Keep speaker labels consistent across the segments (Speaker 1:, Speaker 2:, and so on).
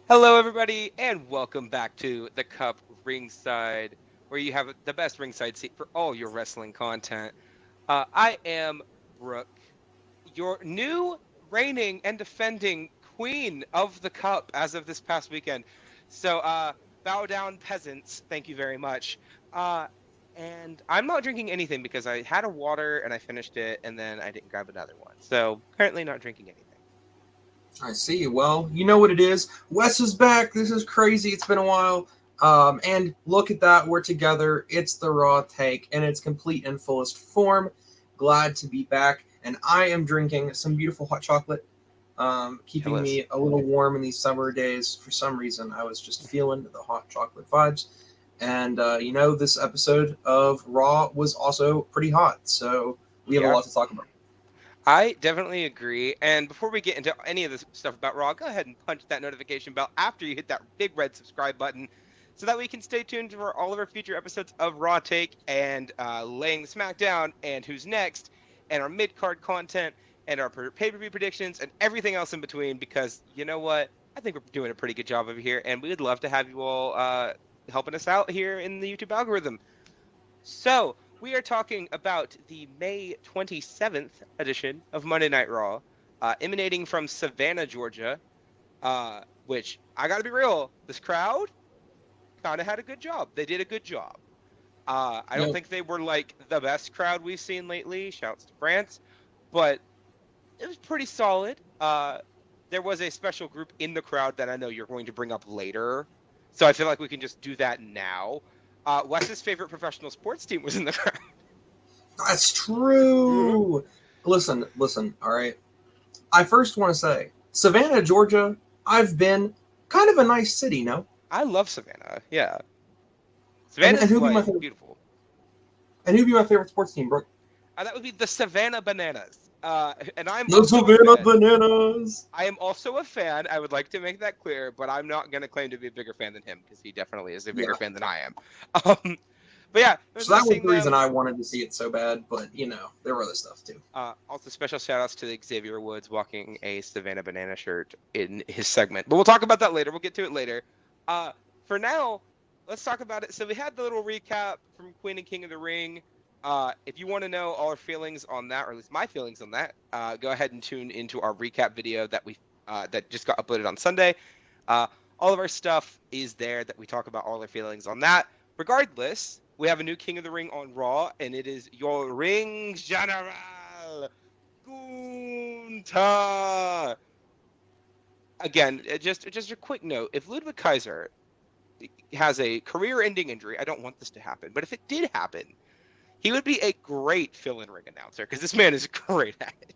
Speaker 1: Hello, everybody, and welcome back to the CUP Ringside, where you have the best ringside seat for all your wrestling content. I am Brooke, your new reigning and defending queen of the Cup as of this past weekend. So, bow down, peasants. Thank you very much. Uh, and I'm not drinking anything because I had a water and I finished it, and then I didn't grab another one. So, currently not drinking anything.
Speaker 2: I see. Well, you know what it is. Wes is back. This is crazy. It's been a while. And look at that. We're together. It's the Raw Take in its complete and fullest form. Glad to be back. And I am drinking some beautiful hot chocolate, keeping
Speaker 1: Hillis.
Speaker 2: me a little warm in these summer days. For some reason, I was just feeling the hot chocolate vibes. And, this episode of Raw was also pretty hot. So we have a
Speaker 1: Yeah.
Speaker 2: lot to talk about.
Speaker 1: I definitely agree. And before we get into any of this stuff about Raw, go ahead and punch that notification bell after you hit that big red subscribe button so that we can stay tuned for all of our future episodes of Raw Take and laying the SmackDown and who's next and our mid card content and our pay per view predictions and everything else in between because you know what? I think we're doing a pretty good job over here and we would love to have you all helping us out here in the YouTube algorithm. So, we are talking about the May 27th edition of Monday Night Raw, emanating from Savannah, Georgia, which I got to be real, this crowd kind of had a good job. They did a good job. I don't
Speaker 2: Yep.
Speaker 1: think they were like the best crowd we've seen lately. Shouts to France, but it was pretty solid. There was a special group in the crowd that I know you're going to bring up later, so I feel like we can just do that now. Wes's favorite professional sports team was in the crowd.
Speaker 2: That's true. Listen, all right. I first want to say, Savannah, Georgia, I've been kind of a nice city, no?
Speaker 1: I love Savannah. Yeah,
Speaker 2: And, and
Speaker 1: Savannah's
Speaker 2: who'd be my
Speaker 1: like
Speaker 2: favorite
Speaker 1: beautiful.
Speaker 2: and who'd be my favorite sports team, Brooke?
Speaker 1: That would be the Savannah Bananas. And I'm
Speaker 2: The
Speaker 1: also a
Speaker 2: Savannah
Speaker 1: fan.
Speaker 2: Bananas.
Speaker 1: I am also a fan. I would like to make that clear, but I'm not going to claim to be a bigger fan than him because he definitely is a bigger
Speaker 2: Yeah.
Speaker 1: fan than I am. Um, but yeah, it was
Speaker 2: So
Speaker 1: nice
Speaker 2: that was
Speaker 1: seeing
Speaker 2: the reason
Speaker 1: them.
Speaker 2: I wanted to see it so bad, but there were other stuff too.
Speaker 1: Also, special shout outs to Xavier Woods walking a Savannah Banana shirt in his segment. But we'll talk about that later. We'll get to it later. Uh, for now, let's talk about it. So we had the little recap from Queen and King of the Ring. If you want to know all our feelings on that, or at least my feelings on that, go ahead and tune into our recap video that just got uploaded on Sunday. Uh, all of our stuff is there that we talk about all our feelings on that. Regardless, we have a new King of the Ring on Raw, and it is your Ring General, Gunther. Again, just a quick note: if Ludwig Kaiser has a career-ending injury, I don't want this to happen, but if it did happen, he would be a great fill-in ring announcer because this man is great at it.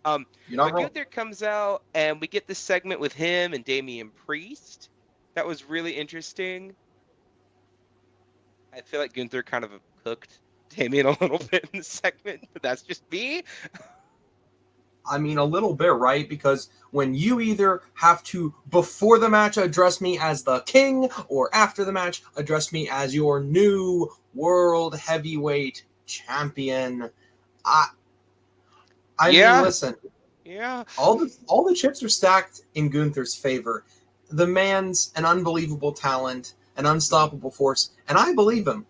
Speaker 2: You're not
Speaker 1: But
Speaker 2: wrong.
Speaker 1: Gunther comes out, and we get this segment with him and Damian Priest. That was really interesting. I feel like Gunther kind of cooked Damian a little bit in the segment, but that's just me.
Speaker 2: I mean, a little bit, right? Because when you either have to, before the match, address me as the king, or after the match, address me as your new world heavyweight champion, I, I mean,
Speaker 1: Yeah,
Speaker 2: listen,
Speaker 1: yeah.
Speaker 2: all the chips are stacked in Gunther's favor. The man's an unbelievable talent, an unstoppable force, and I believe him.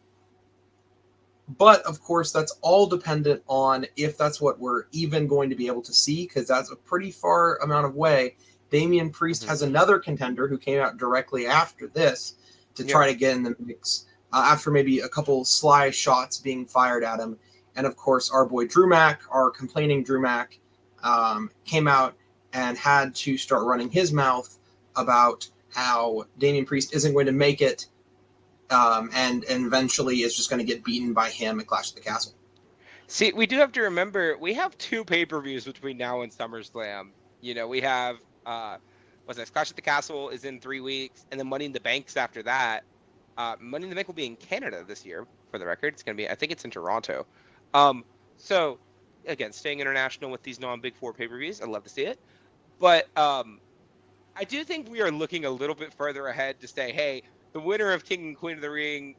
Speaker 2: But of course, that's all dependent on if that's what we're even going to be able to see, because that's a pretty far amount of way. Damian Priest
Speaker 1: Mhm.
Speaker 2: has another contender who came out directly after this to
Speaker 1: Yeah.
Speaker 2: try to get in the mix after maybe a couple sly shots being fired at him. And of course, our boy Drew Mack, our complaining Drew Mack, came out and had to start running his mouth about how Damian Priest isn't going to make it, and eventually is just going to get beaten by him at Clash of the Castle.
Speaker 1: See, we do have to remember we have two pay-per-views between now and SummerSlam. We have what's next? Clash at the Castle is in 3 weeks, and then Money in the Bank's after that. Money in the Bank will be in Canada this year, for the record. It's gonna be, I think it's in Toronto. Um, so again, staying international with these non-Big Four pay-per-views, I love to see it. But I do think we are looking a little bit further ahead to say, hey, the winner of King and Queen of the Ring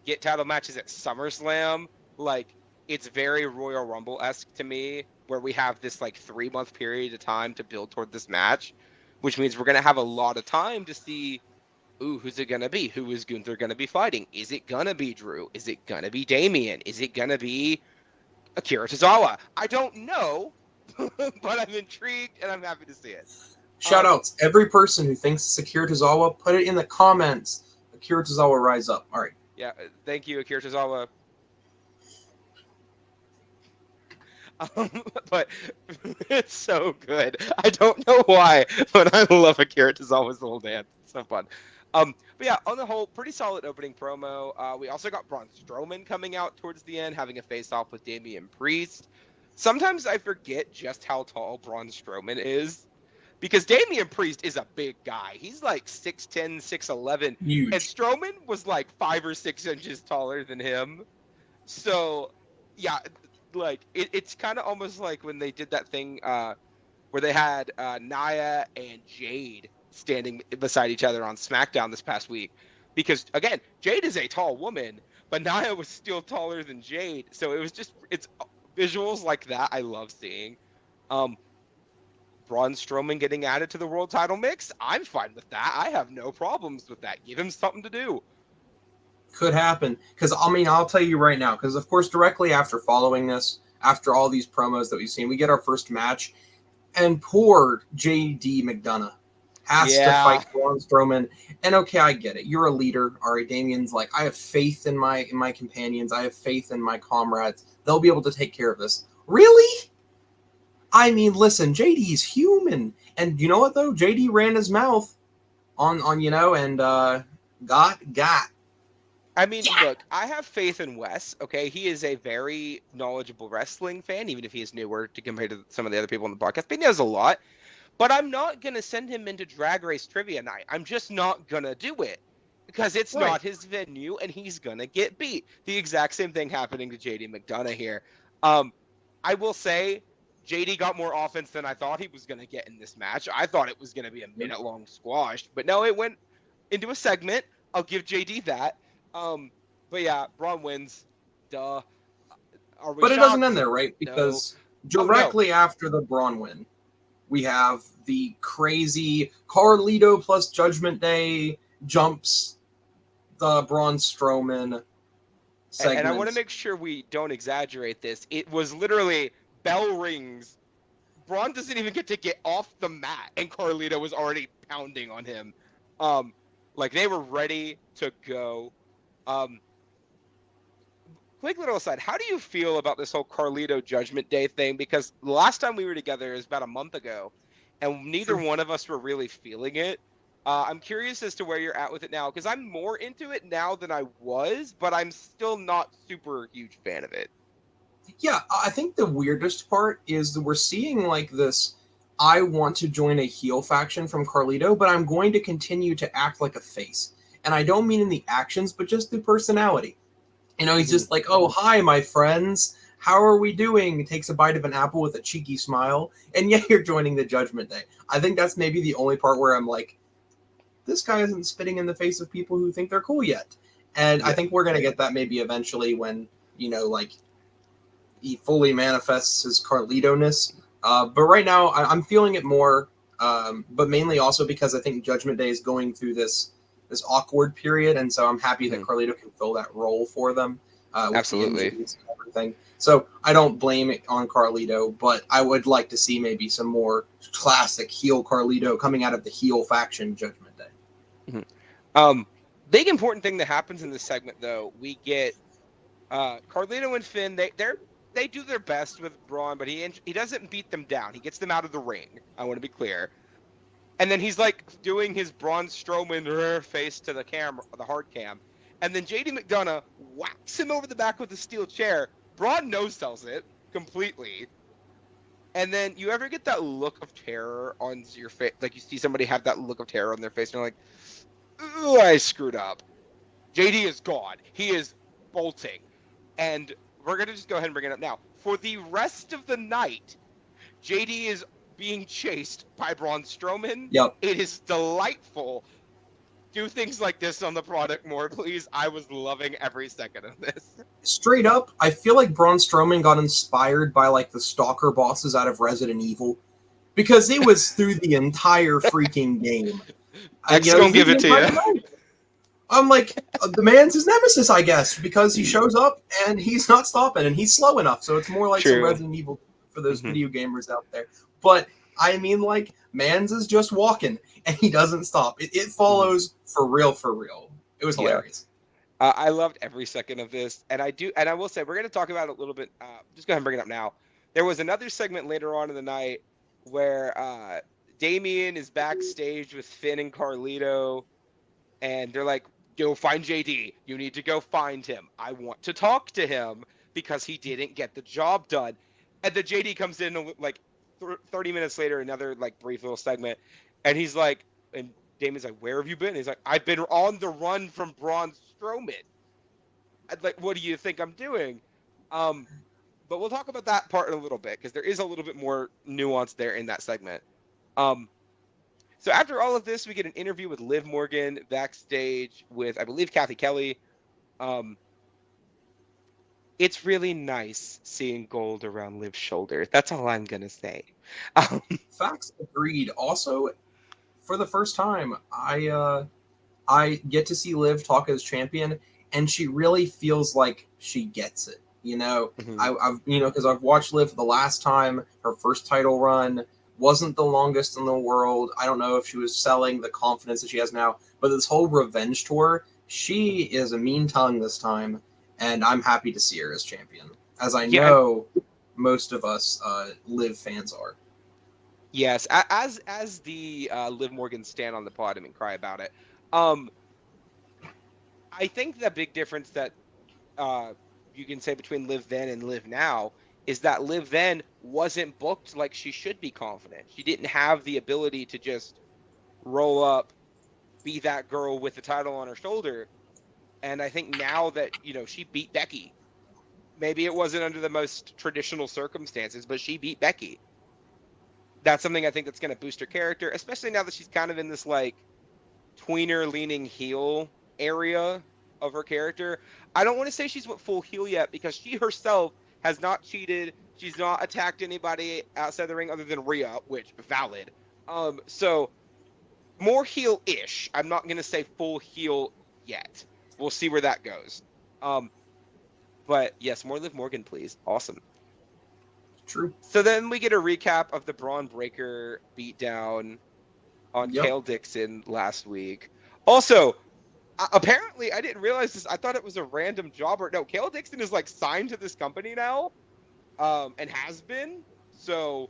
Speaker 1: get title matches at SummerSlam. Like, it's very Royal Rumble esque to me, where we have this like 3 month period of time to build toward this match. which means we're going to have a lot of time to see, ooh, who's it going to be? Who is Gunther going to be fighting? Is it going to be Drew? Is it going to be Damian? Is it going to be Akira Tozawa? I don't know, but I'm intrigued and I'm happy to see it.
Speaker 2: Shout outs. Every person who thinks it's Akira Tozawa, put it in the comments. Akira Tozawa, rise up. All right.
Speaker 1: Yeah, thank you, Akira Tozawa. But it's so good. I don't know why, but I love Akira Tozawa's little dance. It's so fun. But yeah, on the whole, pretty solid opening promo. We also got Braun Strowman coming out towards the end, having a face-off with Damian Priest. Sometimes I forget just how tall Braun Strowman is, because Damian Priest is a big guy. He's like 6'10", 6'11",
Speaker 2: Huge.
Speaker 1: and Strowman was like 5 or 6 inches taller than him. So, yeah, like it's kind of almost like when they did that thing where they had Nia and Jade standing beside each other on SmackDown this past week, because again, Jade is a tall woman, but Nia was still taller than Jade, so it's visuals like that I love seeing. Braun Strowman getting added to the world title mix, I'm fine with that. I have no problems with that. Give him something to do.
Speaker 2: Could happen, because I'll tell you right now, because of course directly after following this, after all these promos that we've seen, we get our first match, and poor JD McDonough has to fight Braun Strowman. And okay, I get it, you're a leader. All right, Damian's like, I have faith in my companions, I have faith in my comrades, they'll be able to take care of this. Really? I mean, listen, JD's human, and you know what though, JD ran his mouth on and got
Speaker 1: I mean, look, I have faith in Wes, okay? He is a very knowledgeable wrestling fan, even if he is newer to compare to some of the other people on the podcast. But he knows a lot. But I'm not going to send him into Drag Race Trivia Night. I'm just not going to do it, because it's not his venue, and he's going to get beat. The exact same thing happening to JD McDonough here. I will say, JD got more offense than I thought he was going to get in this match. I thought it was going to be a minute-long squash. But no, it went into a segment. I'll give JD that. But yeah, Braun wins. Duh.
Speaker 2: But it doesn't end there, right? Because directly after the Braun win, we have the crazy Carlito plus Judgment Day jumps the Braun Strowman segment.
Speaker 1: And I want to make sure we don't exaggerate this. It was literally bell rings. Braun doesn't even get to get off the mat, and Carlito was already pounding on him. Like they were ready to go. Quick little aside, how do you feel about this whole Carlito Judgment Day thing? Because the last time we were together is about a month ago, and neither one of us were really feeling it. I'm curious as to where you're at with it now, because I'm more into it now than I was, but I'm still not super huge fan of it.
Speaker 2: Yeah, I think the weirdest part is that we're seeing like this, I want to join a heel faction from Carlito, but I'm going to continue to act like a face. And I don't mean in the actions, but just the personality. You know, he's just like, oh, hi, my friends. How are we doing? He takes a bite of an apple with a cheeky smile. And yeah, you're joining the Judgment Day. I think that's maybe the only part where I'm like, this guy isn't spitting in the face of people who think they're cool yet. And I think we're going to get that maybe eventually when, like, he fully manifests his Carlito-ness. But right now, I'm feeling it more, but mainly also because I think Judgment Day is going through this awkward period, and so I'm happy that Carlito can fill that role for them.
Speaker 1: Absolutely.
Speaker 2: And everything. So I don't blame it on Carlito, but I would like to see maybe some more classic heel Carlito coming out of the heel faction Judgment Day.
Speaker 1: Big important thing that happens in this segment, though, we get Carlito and Finn. They do their best with Braun, but he doesn't beat them down. He gets them out of the ring. I want to be clear. And then he's like doing his Braun Strowman face to the camera, the hard cam. And then JD McDonough whacks him over the back with a steel chair. Braun no-sells it completely. And then you ever get that look of terror on your face? Like you see somebody have that look of terror on their face and you're like, ooh, I screwed up. JD is gone. He is bolting. And we're going to just go ahead and bring it up now. For the rest of the night, JD is being chased by Braun Strowman.
Speaker 2: Yep.
Speaker 1: It is delightful. Do things like this on the product more, please. I was loving every second of this.
Speaker 2: Straight up, I feel like Braun Strowman got inspired by like the stalker bosses out of Resident Evil. because it was through the entire freaking game.
Speaker 1: X gonna give it to you.
Speaker 2: Night. I'm like, the man's his nemesis, I guess, because he shows up and he's not stopping, and he's slow enough. So it's more like some Resident Evil for those video gamers out there. But I mean, like, man's is just walking and he doesn't stop. It follows for real, for real. It was hilarious.
Speaker 1: I loved every second of this, and I will say we're going to talk about it a little bit. Just go ahead and bring it up now. There was another segment later on in the night where Damien is backstage with Finn and Carlito, and they're like, "Go find JD. You need to go find him. I want to talk to him because he didn't get the job done." And the JD comes in like 30 minutes later, another like brief little segment, and he's like, and Damien's like, "Where have you been?" He's like, "I've been on the run from Braun Strowman." I'd like, "What do you think I'm doing?" But we'll talk about that part in a little bit because there is a little bit more nuance there in that segment. So after all of this, we get an interview with Liv Morgan backstage with, I believe, Kathy Kelly. It's really nice seeing gold around Liv's shoulder. That's all I'm gonna say.
Speaker 2: Facts, agreed. Also, for the first time, I get to see Liv talk as champion, and she really feels like she gets it. You know, I've because I've watched Liv the last time. Her first title run wasn't the longest in the world. I don't know if she was selling the confidence that she has now, but this whole revenge tour, she is a mean tongue this time, and I'm happy to see her as champion, as I know most of us Liv fans are.
Speaker 1: Yes, as the Liv Morgan stand on the podium and cry about it. I think the big difference that you can say between Liv then and Liv now is that Liv then wasn't booked like she should be confident. She didn't have the ability to just roll up, be that girl with the title on her shoulder. And I think now that, she beat Becky, maybe it wasn't under the most traditional circumstances, but she beat Becky. That's something I think that's going to boost her character, especially now that she's kind of in this like tweener leaning heel area of her character. I don't want to say she's full heel yet because she herself has not cheated. She's not attacked anybody outside the ring other than Rhea, which valid. So more heel-ish. I'm not going to say full heel yet. We'll see where that goes. But yes, more Liv Morgan, please. Awesome.
Speaker 2: True.
Speaker 1: So then we get a recap of the Braun Breaker beatdown on Kale Dixon last week. Also, apparently, I didn't realize this. I thought it was a random jobber. No, Kale Dixon is like signed to this company now, and has been. So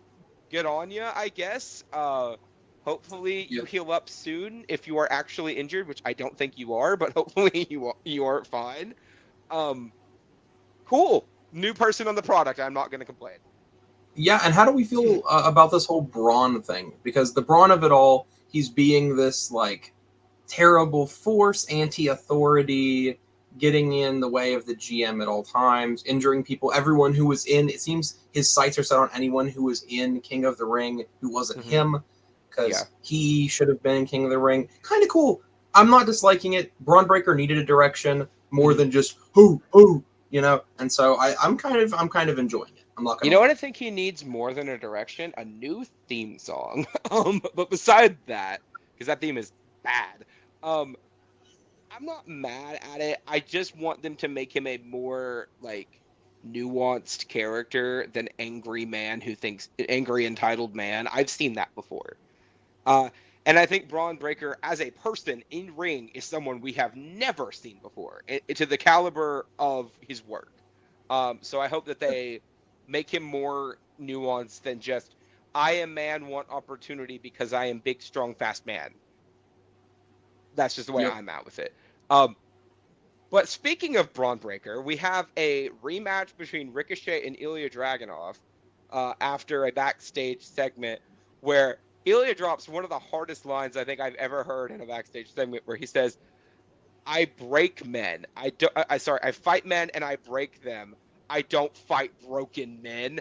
Speaker 1: good on you, I guess. Hopefully you heal up soon if you are actually injured, which I don't think you are, but hopefully you are fine. Cool. New person on the product. I'm not going to complain.
Speaker 2: Yeah, and how do we feel about this whole Braun thing? Because the Braun of it all, he's being this like terrible force, anti-authority, getting in the way of the GM at all times, injuring people. Everyone who was in, it seems his sights are set on anyone who was in King of the Ring who wasn't him, because he should have been in King of the Ring. Kind of cool. I'm not disliking it. Braun Breaker needed a direction more than just and so I'm kind of enjoying it. I'm not gonna.
Speaker 1: You know what I think he needs more than a direction? A new theme song. But beside that, because that theme is bad. I'm not mad at it. I just want them to make him a more like nuanced character than angry man who thinks angry entitled man. I've seen that before. And I think Braun Breaker as a person in ring is someone we have never seen before to the caliber of his work. So I hope that they make him more nuanced than just I am man, want opportunity because I am big, strong, fast man. That's just the way I'm at with it. But speaking of Braun Breaker, we have a rematch between Ricochet and Ilya Dragunov after a backstage segment where Ilya drops one of the hardest lines I think I've ever heard in a backstage segment, where he says, "I break men. I fight men and I break them. I don't fight broken men."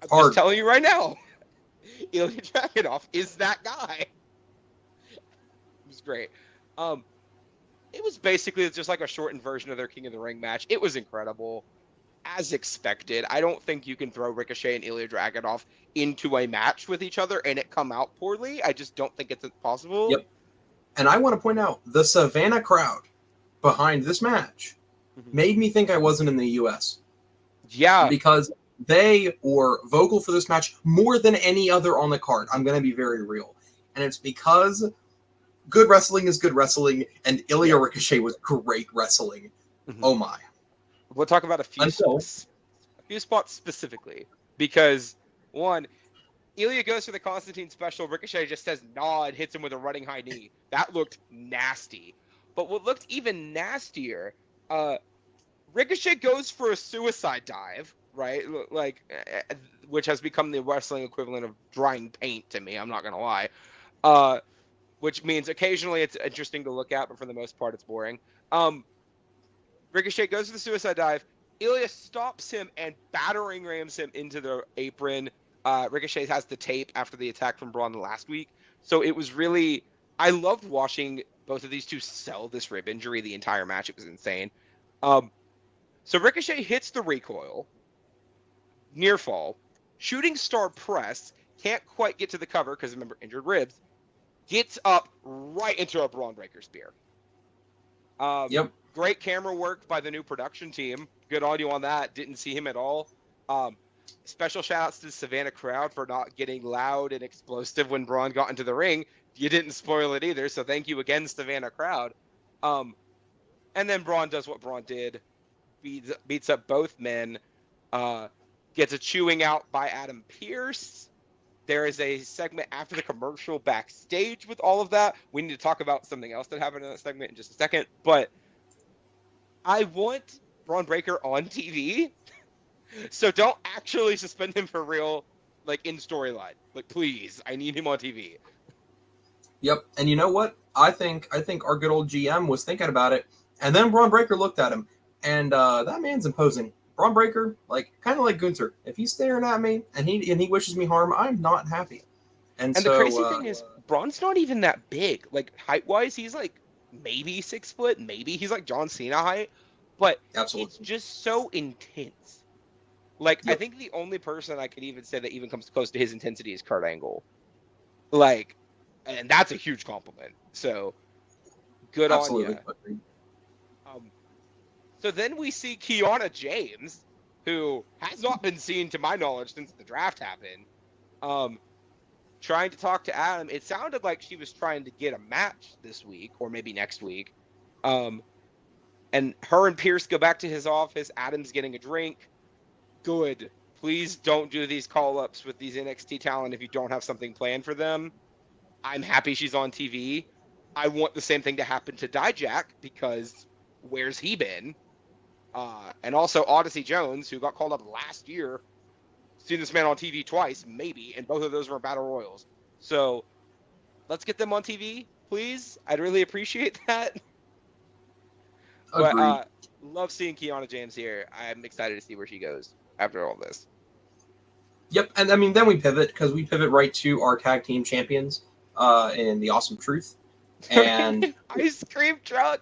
Speaker 1: I'm just telling you right now, Ilya Dragunov is that guy. It was great. It was basically just like a shortened version of their King of the Ring match. It was incredible. as expected. I don't think you can throw Ricochet and Ilya Dragunov into a match with each other and it come out poorly. I just don't think it's possible.
Speaker 2: Yep. And I want to point out the Savannah crowd behind this match made me think I wasn't in the U.S.
Speaker 1: Yeah.
Speaker 2: Because they were vocal for this match more than any other on the card. I'm going to be very real. And it's because good wrestling is good wrestling, and Ilya Ricochet was great wrestling. Oh my.
Speaker 1: We'll talk about a few spots specifically. Because, one, Ilya goes for the Constantine special. Ricochet just says nod, hits him with a running high knee. That looked nasty. But what looked even nastier, Ricochet goes for a suicide dive, right? Like, which has become the wrestling equivalent of drying paint to me. I'm not going to lie. Which means occasionally it's interesting to look at, but for the most part, it's boring. Ricochet goes for the suicide dive. Ilya stops him and battering rams him into the apron. Ricochet has the tape after the attack from Braun last week. So it was really, I loved watching both of these two sell this rib injury the entire match. It was insane. So Ricochet hits the recoil, near fall, shooting star press, can't quite get to the cover because remember, injured ribs, gets up right into a Braun Breaker spear. Great camera work by the new production team. Good audio on that. Didn't see him at all. Special shout outs to the Savannah crowd for not getting loud and explosive when Braun got into the ring. You didn't spoil it either, so thank you again, Savannah crowd. And then Braun does what Braun did. Beats up both men. Gets a chewing out by Adam Pearce. There is a segment after the commercial backstage with all of that. We need to talk about something else that happened in that segment in just a second. But I want Braun Breaker on TV. So don't actually suspend him for real, like in storyline. Like, please, I need him on TV.
Speaker 2: Yep. And you know what? I think our good old GM was thinking about it. And then Braun Breaker looked at him. And that man's imposing. Braun Breaker, like kind of like Gunther. If he's staring at me and he wishes me harm, I'm not happy. And so,
Speaker 1: the crazy thing is, Braun's not even that big. Like height wise, he's like maybe 6 foot, maybe he's like John Cena height, but
Speaker 2: absolutely.
Speaker 1: It's just so intense. Like I think the only person I could even say that even comes close to his intensity is Kurt Angle. Like, and that's a huge compliment. So good on you. So then we see Kiana James, who has not been seen to my knowledge since the draft happened, trying to talk to Adam. It sounded like she was trying to get a match this week or maybe next week. And her and Pierce go back to his office. Adam's getting a drink. Good. Please don't do these call-ups with these NXT talent if you don't have something planned for them. I'm happy she's on TV. I want the same thing to happen to Dijak because where's he been? And also Odyssey Jones, who got called up last year. Seen this man on TV twice, maybe, and both of those were Battle Royals. So let's get them on TV, please. I'd really appreciate that. But love seeing Kiana James here. I'm excited to see where she goes after all this.
Speaker 2: Yep, and I mean, then we pivot because we pivot right to our tag team champions in the Awesome Truth. And
Speaker 1: ice cream truck.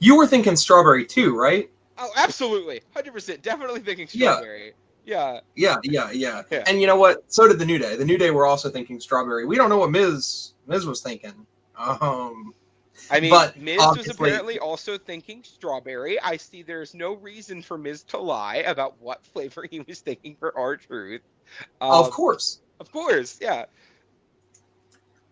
Speaker 2: You were thinking strawberry too, right?
Speaker 1: Oh, absolutely. 100%. Definitely thinking strawberry. Yeah.
Speaker 2: And you know what? So did the New Day. The New Day were also thinking strawberry. We don't know what Miz was thinking.
Speaker 1: I mean, but Miz was apparently also thinking strawberry. I see there's no reason for Miz to lie about what flavor he was thinking for R-Truth.
Speaker 2: Of course,
Speaker 1: yeah.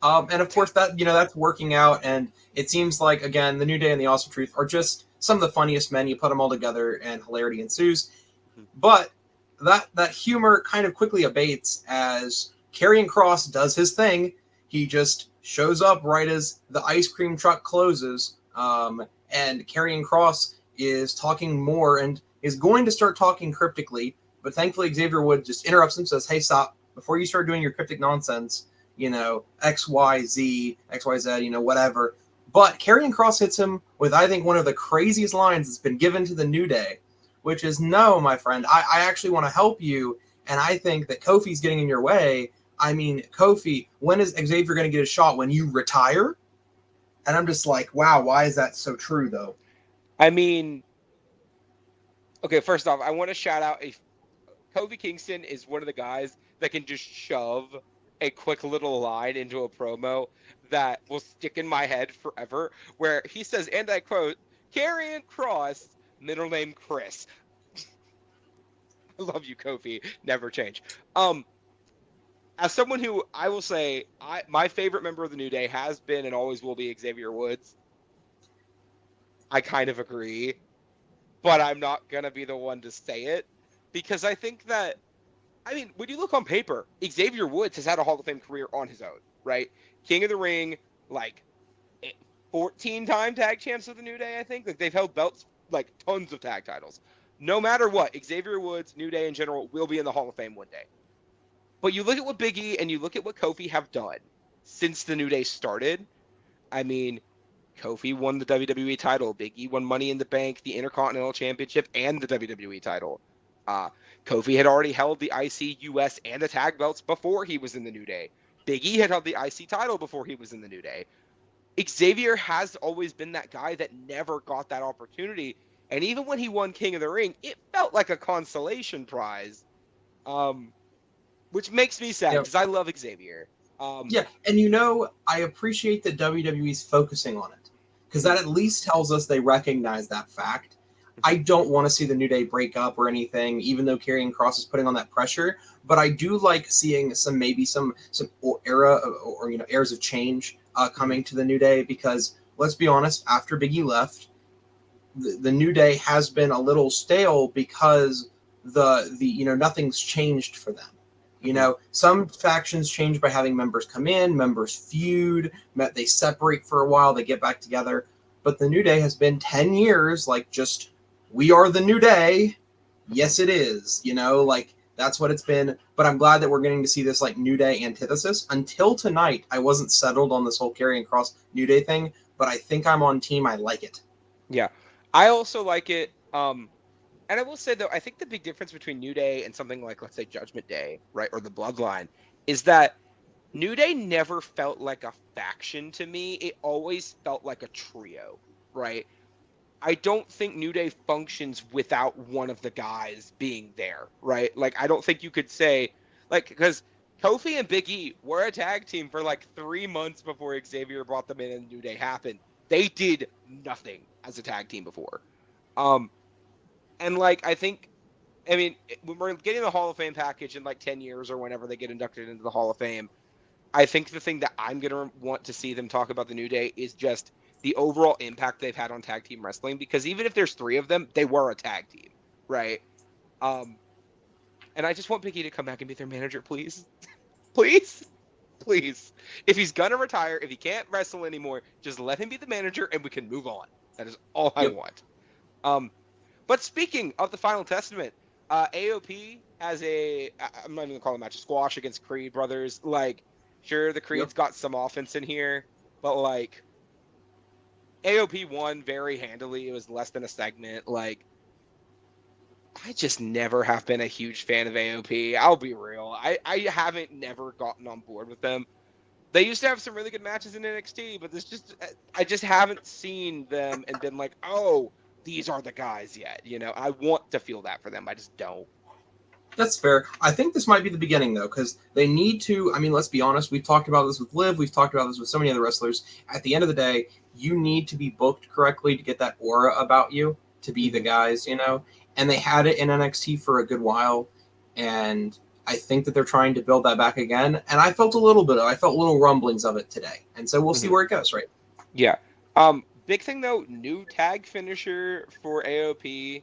Speaker 2: And of course that that's working out, and it seems like again the New Day and the Awesome Truth are just some of the funniest men. You put them all together, and hilarity ensues. But that humor kind of quickly abates as Karrion Kross does his thing. He just shows up right as the ice cream truck closes, and Karrion Kross is talking more and is going to start talking cryptically. But thankfully, Xavier Woods just interrupts him, says, "Hey, stop! Before you start doing your cryptic nonsense, X, Y, Z, whatever." But Karrion Kross hits him with, I think, one of the craziest lines that's been given to the New Day, which is, "No, my friend, I actually want to help you, and I think that Kofi's getting in your way. I mean, Kofi, when is Xavier going to get a shot? When you retire?" And I'm just like, wow, why is that so true, though?
Speaker 1: I mean, Okay, first off, I want to shout out Kofi Kingston is one of the guys that can just shove a quick little line into a promo that will stick in my head forever, where he says, and I quote, Karrion Kross, middle name Chris. I love you, Kofi. Never change. Um, as someone who I will say, my favorite member of the New Day has been and always will be Xavier Woods. I kind of agree, but I'm not gonna be the one to say it because I think that when you look on paper, Xavier Woods has had a Hall of Fame career on his own, right? King of the Ring, like 14-time tag champs of the New Day, I think. Like they've held belts, like tons of tag titles. No matter what, Xavier Woods, New Day in general, will be in the Hall of Fame one day. But you look at what Big E and you look at what Kofi have done since the New Day started. I mean, Kofi won the WWE title. Big E won Money in the Bank, the Intercontinental Championship, and the WWE title. Kofi had already held the IC US and the tag belts before he was in the New Day. Big E had held the IC title before he was in the New Day. Xavier has always been that guy that never got that opportunity. And even when he won King of the Ring, it felt like a consolation prize, which makes me sad
Speaker 2: Yep.
Speaker 1: because I love Xavier.
Speaker 2: Yeah, and I appreciate that WWE's focusing on it because that at least tells us they recognize that fact. I don't want to see the New Day break up or anything, even though Karrion Kross is putting on that pressure. But I do like seeing some era or eras of change coming to the New Day because let's be honest, after Big E left, the New Day has been a little stale because the nothing's changed for them. Some factions change by having members come in, members feud, they separate for a while, they get back together. But the New Day has been 10 years, like just, we are the New Day. Yes, it is. Like that's what it's been. But I'm glad that we're getting to see this like New Day antithesis. Until tonight, I wasn't settled on this whole Karrion Kross New Day thing, but I think I'm on team. I like it.
Speaker 1: Yeah, I also like it. And I will say though, I think the big difference between New Day and something like, let's say, Judgment Day, right, or the Bloodline, is that New Day never felt like a faction to me. It always felt like a trio, right? I don't think New Day functions without one of the guys being there, right? Like, I don't think you could say, like, because Kofi and Big E were a tag team for like 3 months before Xavier brought them in and New Day happened. They did nothing as a tag team before. And like, when we're getting the Hall of Fame package in like 10 years or whenever they get inducted into the Hall of Fame, I think the thing that I'm going to want to see them talk about the New Day is just the overall impact they've had on tag team wrestling, because even if there's 3 of them, they were a tag team, right? And I just want Big E to come back and be their manager, please. Please. Please. If he's going to retire, if he can't wrestle anymore, just let him be the manager and we can move on. That is all I want. But speaking of the Final Testament, AOP has I'm not even going to call it a match, a squash against Creed brothers. Like, sure, the Creed's got some offense in here, but like, AOP won very handily. It was less than a segment. Like, I just never have been a huge fan of AOP. I'll be real. I haven't never gotten on board with them. They used to have some really good matches in NXT, but I just haven't seen them and been like, oh, these are the guys yet. I want to feel that for them. I just don't.
Speaker 2: That's fair. I think this might be the beginning, though, because they need to. Let's be honest. We've talked about this with Liv. We've talked about this with so many other wrestlers. At the end of the day, you need to be booked correctly to get that aura about you, to be the guys, And they had it in NXT for a good while, and I think that they're trying to build that back again. And I felt little rumblings of it today, and so we'll see where it goes, right?
Speaker 1: Yeah. Big thing though, new tag finisher for AOP.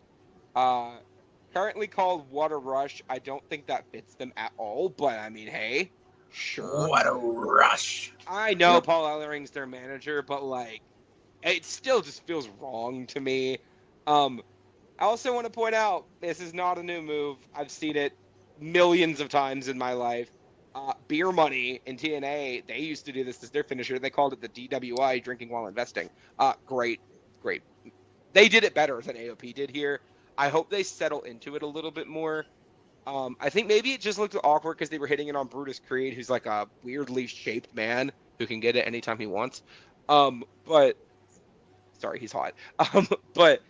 Speaker 1: Currently called Water Rush. I don't think that fits them at all, but hey, sure.
Speaker 2: What a rush.
Speaker 1: I know Paul Ellering's their manager, but like, it still just feels wrong to me. I also want to point out, this is not a new move. I've seen it millions of times in my life. Beer Money in TNA, they used to do this as their finisher. They called it the DWI, drinking while investing. Great. They did it better than AOP did here. I hope they settle into it a little bit more. I think maybe it just looked awkward because they were hitting it on Brutus Creed, who's like a weirdly shaped man who can get it anytime he wants. But sorry, he's hot. But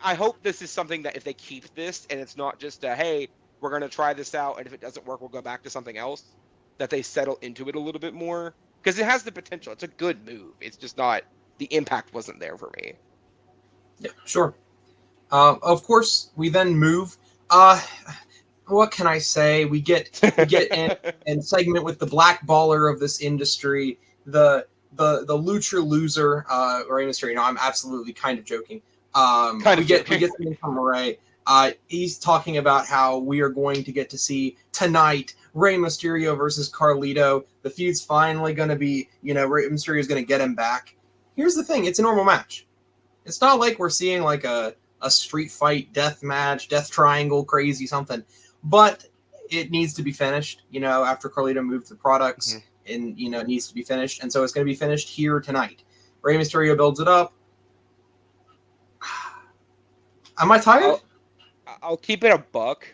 Speaker 1: I hope this is something that if they keep this and it's not just a, hey, we're going to try this out, and if it doesn't work, we'll go back to something else, that they settle into it a little bit more. Because it has the potential. It's a good move. It's just not, the impact wasn't there for me.
Speaker 2: Yeah, sure. Of course, we then move. What can I say? We get in segment with the black baller of this industry, the lucha loser, Rey Mysterio. No, I'm absolutely kind of joking.
Speaker 1: Kind of
Speaker 2: We get
Speaker 1: joking.
Speaker 2: something from Rey. He's talking about how we are going to get to see tonight Rey Mysterio versus Carlito. The feud's finally going to be, Rey Mysterio is going to get him back. Here's the thing: it's a normal match. It's not like we're seeing like a street fight, death match, death triangle, crazy something. But it needs to be finished, after Carlito moved the products, and, it needs to be finished. And so it's going to be finished here tonight. Rey Mysterio builds it up. Am I tired?
Speaker 1: I'll keep it a buck.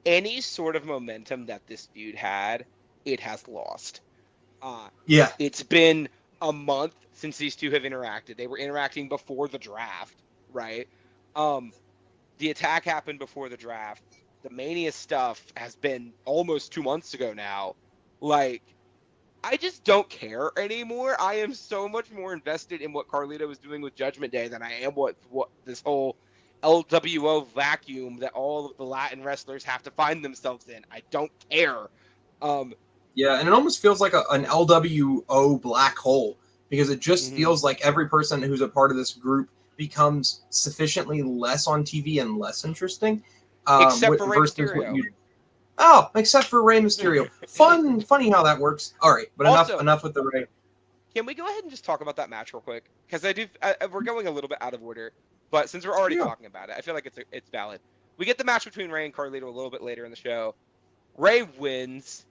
Speaker 1: Any sort of momentum that this feud had, it has lost.
Speaker 2: Yeah.
Speaker 1: It's been a month since these two have interacted. They were interacting before the draft, right? The attack happened before the draft. The Mania stuff has been almost 2 months ago now. Like, I just don't care anymore. I am so much more invested in what Carlito was doing with Judgment Day than I am what this whole LWO vacuum that all of the Latin wrestlers have to find themselves in. I don't care.
Speaker 2: Yeah, and it almost feels like an LWO black hole, because it just feels like every person who's a part of this group becomes sufficiently less on TV and less interesting.
Speaker 1: Except for Rey Mysterio.
Speaker 2: Except for Rey Mysterio. Funny how that works. All right, but
Speaker 1: Also,
Speaker 2: enough with the Rey.
Speaker 1: Can we go ahead and just talk about that match real quick? Because we're going a little bit out of order, but since we're already talking about it, I feel like it's valid. We get the match between Rey and Carlito a little bit later in the show. Rey wins.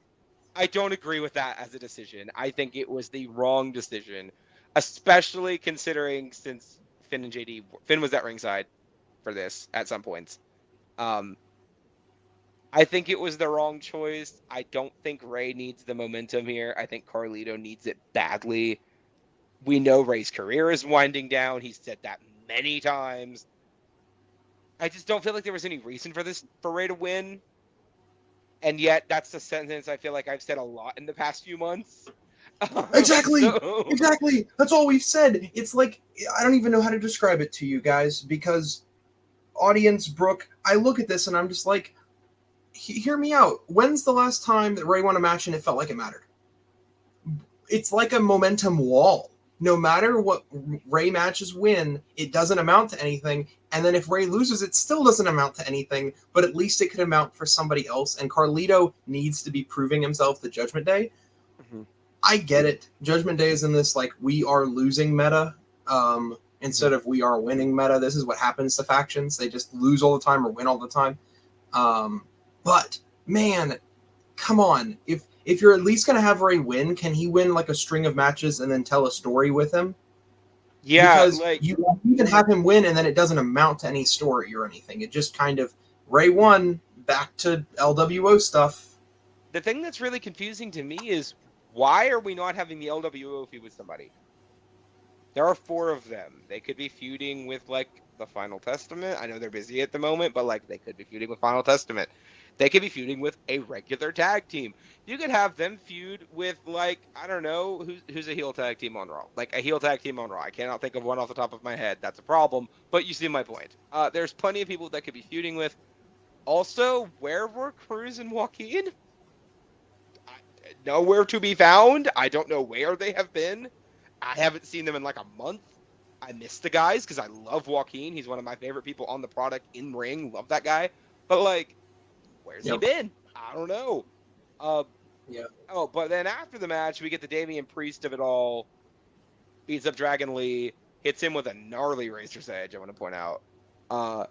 Speaker 1: I don't agree with that as a decision. I think it was the wrong decision, especially considering since Finn was at ringside for this at some points. I think it was the wrong choice. I don't think Rey needs the momentum here. I think Carlito needs it badly. We know Rey's career is winding down. He's said that many times. I just don't feel like there was any reason for Rey to win. And yet, that's the sentence I feel like I've said a lot in the past few months.
Speaker 2: Exactly. That's all we've said. It's like, I don't even know how to describe it to you guys, because audience, Brooke, I look at this and I'm just like, hear me out. When's the last time that Rey won a match and it felt like it mattered? It's like a momentum wall. No matter what Rey matches win, it doesn't amount to anything. And then if Rey loses, it still doesn't amount to anything, but at least it could amount for somebody else. And Carlito needs to be proving himself the Judgment Day. I get it. Judgment Day is in this, like, we are losing meta instead of we are winning meta. This is what happens to factions. They just lose all the time or win all the time. But, man, come on. If you're at least going to have Rey win, can he win, like, a string of matches and then tell a story with him?
Speaker 1: Yeah,
Speaker 2: because you can have him win and then it doesn't amount to any story or anything. It just kind of, Rey won, back to LWO stuff.
Speaker 1: The thing that's really confusing to me is, why are we not having the LWO feud with somebody? There are 4 of them. They could be feuding with, like, the Final Testament. I know they're busy at the moment, but, like, they could be feuding with Final Testament. They could be feuding with a regular tag team. You could have them feud with, like, I don't know, who's a heel tag team on Raw. Like, a heel tag team on Raw. I cannot think of one off the top of my head. That's a problem, but you see my point. There's plenty of people that could be feuding with. Also, where were Cruz and Joaquin? Nowhere to be found. I don't know where they have been. I haven't seen them in like a month. I miss the guys because I love Joaquin. He's one of my favorite people on the product in ring. Love that guy. But, like, where's he been? I don't know.
Speaker 2: Yeah.
Speaker 1: Oh, but then after the match, we get the Damian Priest of it all. Beats up Dragon Lee. Hits him with a gnarly Razor's Edge, I want to point out. And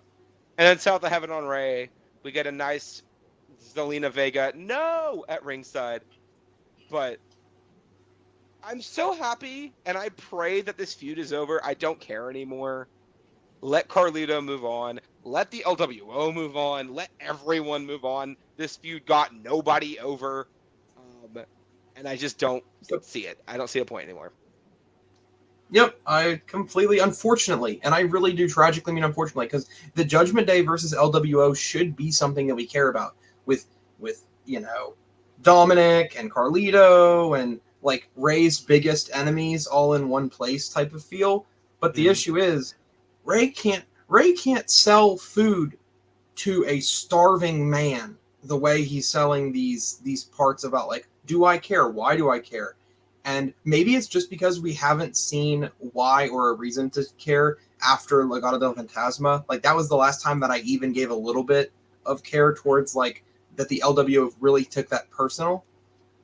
Speaker 1: then South of Heaven on Rey. We get a nice Zelina Vega no at ringside. But I'm so happy, and I pray that this feud is over. I don't care anymore. Let Carlito move on. Let the LWO move on. Let everyone move on. This feud got nobody over. And I just don't see it. I don't see a point anymore.
Speaker 2: Yep, I completely, unfortunately, and I really do tragically mean unfortunately, because the Judgment Day versus LWO should be something that we care about with Dominic and Carlito and like Ray's biggest enemies all in one place type of feel. But the issue is Ray can't sell food to a starving man the way he's selling these parts about like, do I care? Why do I care? And maybe it's just because we haven't seen why or a reason to care after Legado del Fantasma. Like that was the last time that I even gave a little bit of care towards like that the LWO really took that personal.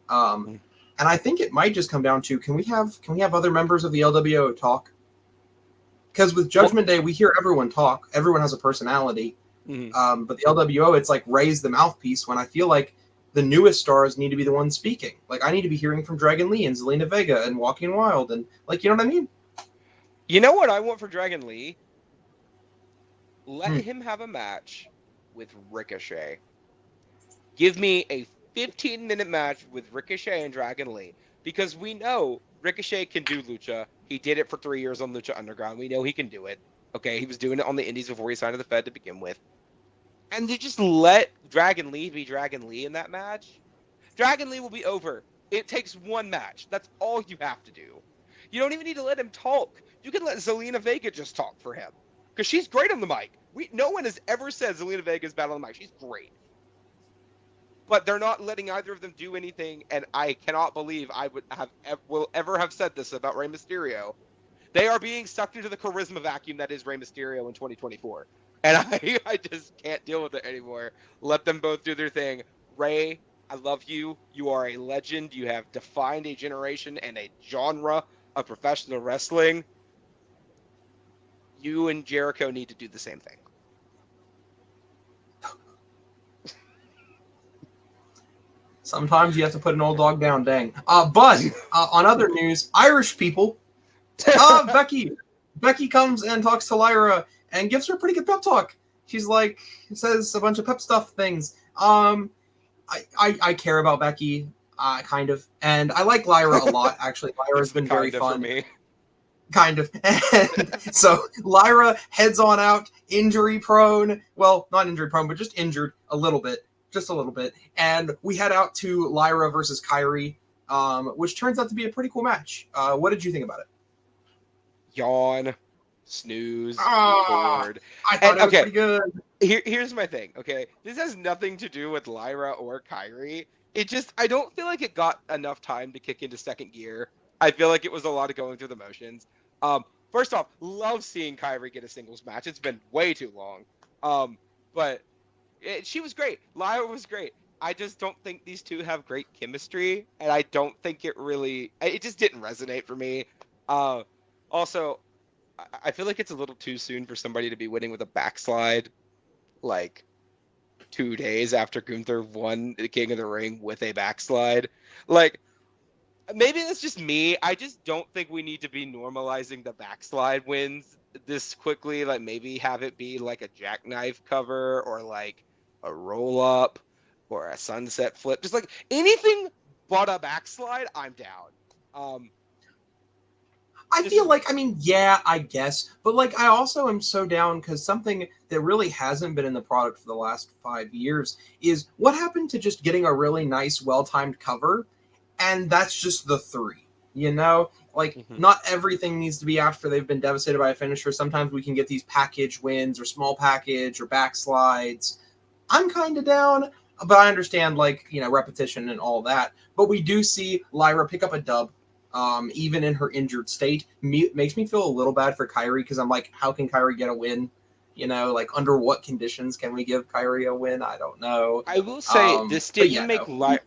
Speaker 1: Mm.
Speaker 2: And I think it might just come down to can we have other members of the LWO talk? Because with Judgment Day, we hear everyone talk. Everyone has a personality.
Speaker 1: Mm-hmm.
Speaker 2: But the LWO, it's like raise the mouthpiece when I feel like the newest stars need to be the ones speaking. Like I need to be hearing from Dragon Lee and Zelina Vega and Walking Wild and like, you know what I mean?
Speaker 1: You know what I want for Dragon Lee? Let
Speaker 2: Hmm.
Speaker 1: him have a match with Ricochet. Give me a 15-minute match with Ricochet and Dragon Lee because we know Ricochet can do lucha. He did it for 3 years on Lucha Underground. We know he can do it. Okay, he was doing it on the Indies before he signed to the Fed to begin with. And to just let Dragon Lee be Dragon Lee in that match, Dragon Lee will be over. It takes one match. That's all you have to do. You don't even need to let him talk. You can let Zelina Vega just talk for him because she's great on the mic. No one has ever said Zelina Vega is bad on the mic. She's great. But they're not letting either of them do anything, and I cannot believe I will ever have said this about Rey Mysterio. They are being sucked into the charisma vacuum that is Rey Mysterio in 2024, and I just can't deal with it anymore. Let them both do their thing. Rey, I love you. You are a legend. You have defined a generation and a genre of professional wrestling. You and Jericho need to do the same thing.
Speaker 2: Sometimes you have to put an old dog down, dang. But on other news, Irish people, Becky comes and talks to Lyra and gives her a pretty good pep talk. She's like, says a bunch of pep stuff things. I care about Becky, kind of, and I like Lyra a lot. Actually, Lyra's been very fun.
Speaker 1: For me.
Speaker 2: Kind of. And so Lyra heads on out, injury prone. Well, not injury prone, but just injured a little bit. Just a little bit. And we head out to Lyra versus Kyrie, which turns out to be a pretty cool match. What did you think about it?
Speaker 1: Yawn, snooze, bored.
Speaker 2: I thought it was pretty good.
Speaker 1: Here's my thing, okay? This has nothing to do with Lyra or Kyrie. I don't feel like it got enough time to kick into second gear. I feel like it was a lot of going through the motions. First off, love seeing Kyrie get a singles match. It's been way too long. But she was great. Lyra was great. I just don't think these two have great chemistry, and I don't think it just didn't resonate for me. Also, I feel like it's a little too soon for somebody to be winning with a backslide, like 2 days after Gunther won the King of the Ring with a backslide. Like, maybe that's just me. I just don't think we need to be normalizing the backslide wins this quickly. Like, maybe have it be like a jackknife cover or like a roll up or a sunset flip. Just like anything but a backslide, I'm down.
Speaker 2: I feel like, I mean, yeah, I guess. But, like, I also am so down because something that really hasn't been in the product for the last 5 years is what happened to just getting a really nice, well-timed cover, and that's just the 3, you know? Like, not everything needs to be after they've been devastated by a finisher. Sometimes we can get these package wins or small package or backslides. I'm kind of down, but I understand, like, repetition and all that. But we do see Lyra pick up a dub. Even in her injured state, makes me feel a little bad for Kyrie because I'm like, how can Kyrie get a win? Like under what conditions can we give Kyrie a win? I don't know.
Speaker 1: I will say this didn't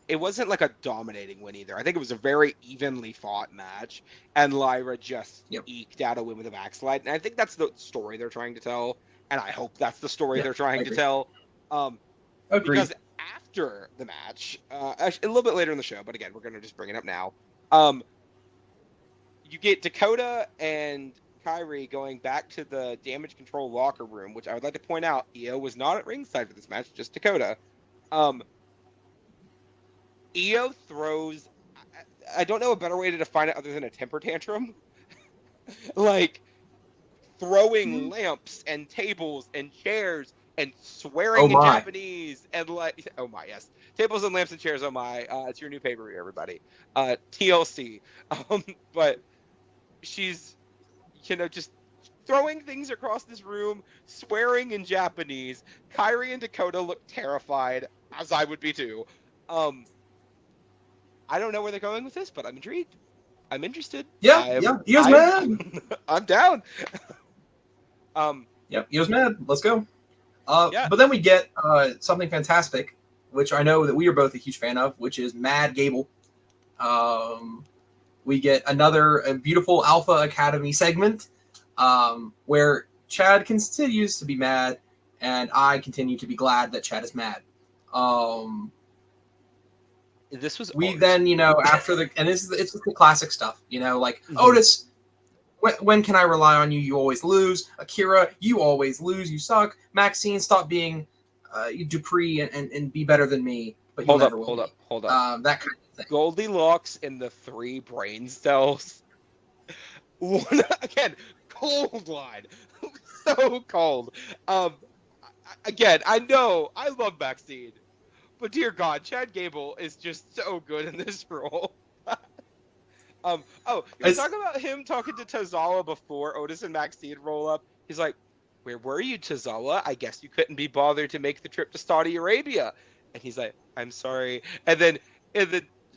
Speaker 2: it
Speaker 1: wasn't like a dominating win either. I think it was a very evenly fought match, and Lyra just eked out a win with a backslide. And I think that's the story they're trying to tell, and I hope that's the story they're trying to tell. Because after the match, actually, a little bit later in the show, but again, we're gonna just bring it up now. You get Dakota and Kyrie going back to the damage control locker room, which I would like to point out, Io was not at ringside for this match, just Dakota. Io throws, I don't know a better way to define it other than a temper tantrum. like throwing
Speaker 2: Mhm.
Speaker 1: lamps and tables and chairs and
Speaker 2: Oh
Speaker 1: swearing in
Speaker 2: my.
Speaker 1: Japanese and like oh my yes, tables and lamps and chairs. Oh my, it's your new pay-per-view, everybody. TLC. Um, but she's just throwing things across this room, swearing in Japanese. Kyrie and Dakota look terrified, as I would be too. Um, I don't know where they're going with this, but I'm intrigued. I'm interested.
Speaker 2: Yeah, yeah. Io's
Speaker 1: I'm
Speaker 2: mad.
Speaker 1: I'm down. Um,
Speaker 2: Yep, Io's mad. Let's go.
Speaker 1: yeah.
Speaker 2: But then we get something fantastic, which I know that we are both a huge fan of, which is Mad Gable. We get another beautiful Alpha Academy segment where Chad continues to be mad, and I continue to be glad that Chad is mad.
Speaker 1: This was
Speaker 2: We
Speaker 1: art.
Speaker 2: then, after and it's just the classic stuff, like
Speaker 1: Mhm.
Speaker 2: Otis. When can I rely on you? You always lose. Akira, you always lose. You suck. Maxine, stop being Dupree and be better than me, but you
Speaker 1: Hold up,
Speaker 2: never will
Speaker 1: hold
Speaker 2: be.
Speaker 1: up, hold up.
Speaker 2: That kind of thing.
Speaker 1: Goldilocks and the three brain cells. One again, cold line. So cold. Again, I know I love Maxine, but dear God, Chad Gable is just so good in this role. Oh, can we
Speaker 2: It's
Speaker 1: talk about him talking to Tozawa before Otis and Maxine roll up? He's like, "Where were you, Tozawa? I guess you couldn't be bothered to make the trip to Saudi Arabia." And he's like, "I'm sorry." And then